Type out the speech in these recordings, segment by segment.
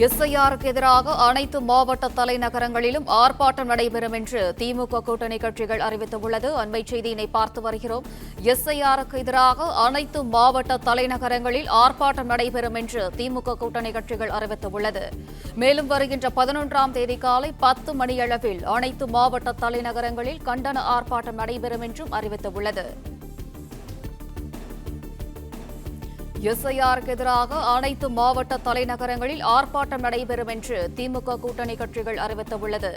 எஸ்ஐஆருக்கு எதிராக அனைத்து மாவட்ட தலைநகரங்களிலும் ஆர்ப்பாட்டம் நடைபெறும் என்று திமுக கூட்டணி கட்சிகள் அறிவித்துள்ளது. அண்மை செய்தியினை பார்த்து வருகிறோம். எஸ்ஐஆருக்கு எதிராக அனைத்து மாவட்ட தலைநகரங்களில் ஆர்ப்பாட்டம் நடைபெறும் என்று திமுக கூட்டணி கட்சிகள் அறிவித்துள்ளது. மேலும் வருகின்ற 11ஆம் தேதி காலை 10 மணியளவில் அனைத்து மாவட்ட தலைநகரங்களில் கண்டன ஆர்ப்பாட்டம் நடைபெறும் என்றும் அறிவித்துள்ளது. எஸ்ஐஆருக்கு எதிராக அனைத்து மாவட்ட தலைநகரங்களில் ஆர்ப்பாட்டம் நடைபெறும் என்று திமுக கூட்டணி கட்சிகள் அறிவித்துள்ளது.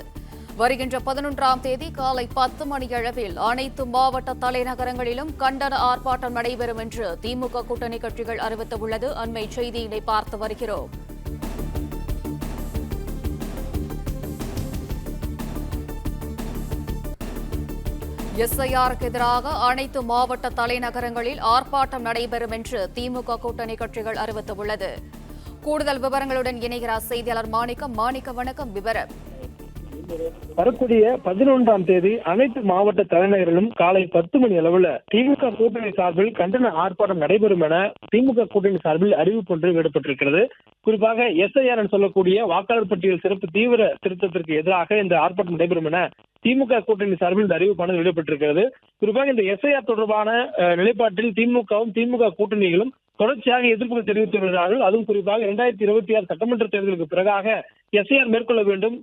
வருகின்ற 11ஆம் தேதி காலை 10 மணியளவில் அனைத்து மாவட்ட தலைநகரங்களிலும் கண்டன ஆர்ப்பாட்டம் நடைபெறும் என்று திமுக கூட்டணி கட்சிகள் அறிவித்துள்ளது. அண்மை செய்தியினை பார்த்து வருகிறோம். எஸ்ஐஆருக்கு எதிராக அனைத்து மாவட்ட தலைநகரங்களில் ஆர்ப்பாட்டம் நடைபெறும் என்று திமுக கூட்டணி கட்சிகள் அறிவித்துள்ளது. கூடுதல் விவரங்களுடன் இணைகிறார் செய்தியாளர் மாணிக்கம். வணக்கம். விவரம் வரக்கூடிய 11ஆம் தேதி அனைத்து மாவட்ட தலைநகரிலும் காலை 10 மணி அளவில் திமுக கூட்டணி சார்பில் கண்டன ஆர்ப்பாட்டம் நடைபெறும் என திமுக கூட்டணி சார்பில் அறிவிப்பு ஒன்று வெளியிடப்பட்டிருக்கிறது. குறிப்பாக எஸ்ஐஆர் சொல்லக்கூடிய வாக்காளர் பட்டியல் சிறப்பு தீவிர திருத்தத்திற்கு எதிராக இந்த ஆர்ப்பாட்டம் நடைபெறும் என திமுக கூட்டணி சார்பில் இந்த அறிவிப்பானது வெளியிடப்பட்டிருக்கிறது. குறிப்பாக இந்த எஸ்ஐஆர் தொடர்பான நிலைப்பாட்டில் திமுகவும் திமுக கூட்டணிகளும் தொடர்ச்சியாக எதிர்ப்பு தெரிவித்து வருகிறார்கள். அதுவும் குறிப்பாக 2026 சட்டமன்ற தேர்தலுக்கு பிறகாக எஸ்ஐஆர் மேற்கொள்ள வேண்டும்.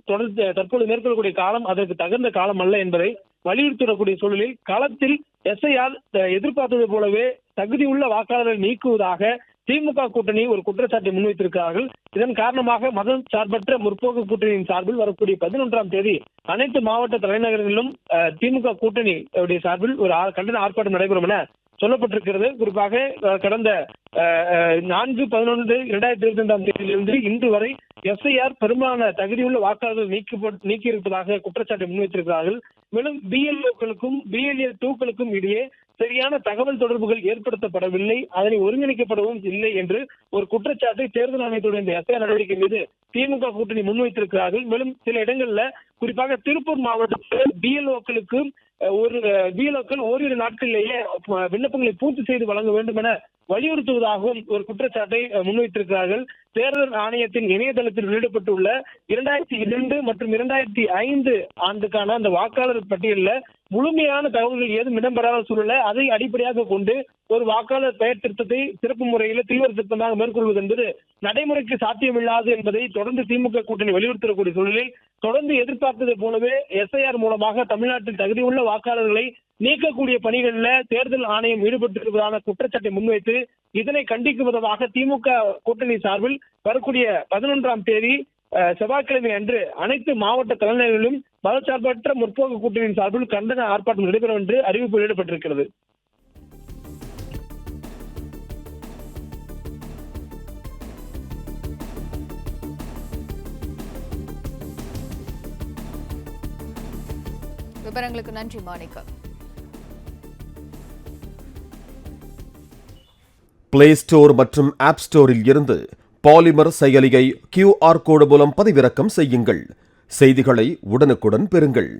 தற்போது மேற்கொள்ளக்கூடிய காலம் அதற்கு தகுந்த காலம் அல்ல என்பதை வலியுறுத்தக்கூடிய சூழலில் களத்தில் எஸ்ஐஆர் எதிர்பார்த்தது போலவே தகுதியுள்ள வாக்காளர்களை நீக்குவதாக திமுக கூட்டணி ஒரு குற்றச்சாட்டை முன்வைத்திருக்கிறார்கள். இதன் காரணமாக மதம் சார்பற்ற முற்போக்கு கூட்டணியின் சார்பில் வரக்கூடிய 11ஆம் தேதி அனைத்து மாவட்ட தலைநகரங்களிலும் திமுக கூட்டணி சார்பில் ஒரு கண்டன ஆர்ப்பாட்டம் நடைபெறும் என சொல்லப்பட்டிருக்கிறது. குறிப்பாக கடந்த 4/11/2022 தேதியிலிருந்து இன்று வரை எஸ்ஐஆர் பெரும்பாலான தகுதியுள்ள வாக்காளர்கள் நீக்கியிருப்பதாக குற்றச்சாட்டை முன்வைத்திருக்கிறார்கள். மேலும் பிஎல்ஓக்களுக்கும் பிஎல்ஏ 2க்களுக்கும் இடையே சரியான தகவல் தொடர்புகள் ஏற்படுத்தப்படவில்லை, அதனை ஒருங்கிணைக்கப்படவும் இல்லை என்று ஒரு குற்றச்சாட்டை தேர்தல் ஆணையத்துடைய இந்த எஸ்ஐஆர் நடவடிக்கை மீது திமுக கூட்டணி முன்வைத்திருக்கிறார்கள். மேலும் சில இடங்கள்ல குறிப்பாக திருப்பூர் மாவட்டத்தில் பிஎல்ஓக்களுக்கு ஓரிரு நாட்களிலேயே விண்ணப்பங்களை பூர்த்தி செய்து வழங்க வேண்டும் என வலியுறுத்துவதாகவும் ஒரு குற்றச்சாட்டை முன்வைத்திருக்கிறார்கள். தேர்தல் ஆணையத்தின் இணையதளத்தில் வெளியிடப்பட்டுள்ள 2002 மற்றும் 2005 ஆண்டுக்கான அந்த வாக்காளர் பட்டியலில் முழுமையான தகவல்கள் ஏதும் இடம்பெறாத சூழலை அதை அடிப்படையாக கொண்டு ஒரு வாக்காளர் பெயர் திருத்தத்தை சிறப்பு முறையில் தீவிர திருத்தமாக மேற்கொள்வது என்பது நடைமுறைக்கு சாத்தியமில்லாது என்பதை தொடர்ந்து திமுக கூட்டணி வலியுறுத்தக்கூடிய சூழலில் தொடர்ந்து எதிர்பார்த்தது போலவே எஸ்ஐஆர் மூலமாக தமிழ்நாட்டில் தகுதியுள்ள வாக்காளர்களை நீக்கக்கூடிய பணிகளில் தேர்தல் ஆணையம் ஈடுபட்டிருப்பதான குற்றச்சாட்டை முன்வைத்து இதனை கண்டிக்கும் விதமாக திமுக கூட்டணி சார்பில் வரக்கூடிய 11ஆம் தேதி செவ்வாய்க்கிழமை அன்று அனைத்து மாவட்ட தலைநகரிலும் மதச்சார்பற்ற முற்போக்கு கூட்டணியின் சார்பில் கண்டன ஆர்ப்பாட்டம் நடைபெறும் என்று அறிவிப்பு வெளியிடப்பட்டிருக்கிறது. விவரங்களுக்கு நன்றி மாணிக்கம். பிளே ஸ்டோர் மற்றும் ஆப் ஸ்டோரில் இருந்து பாலிமர் செயலியை QR கோடு மூலம் பதிவிறக்கம் செய்யுங்கள். செய்திகளை உடனுக்குடன் பெறுங்கள்.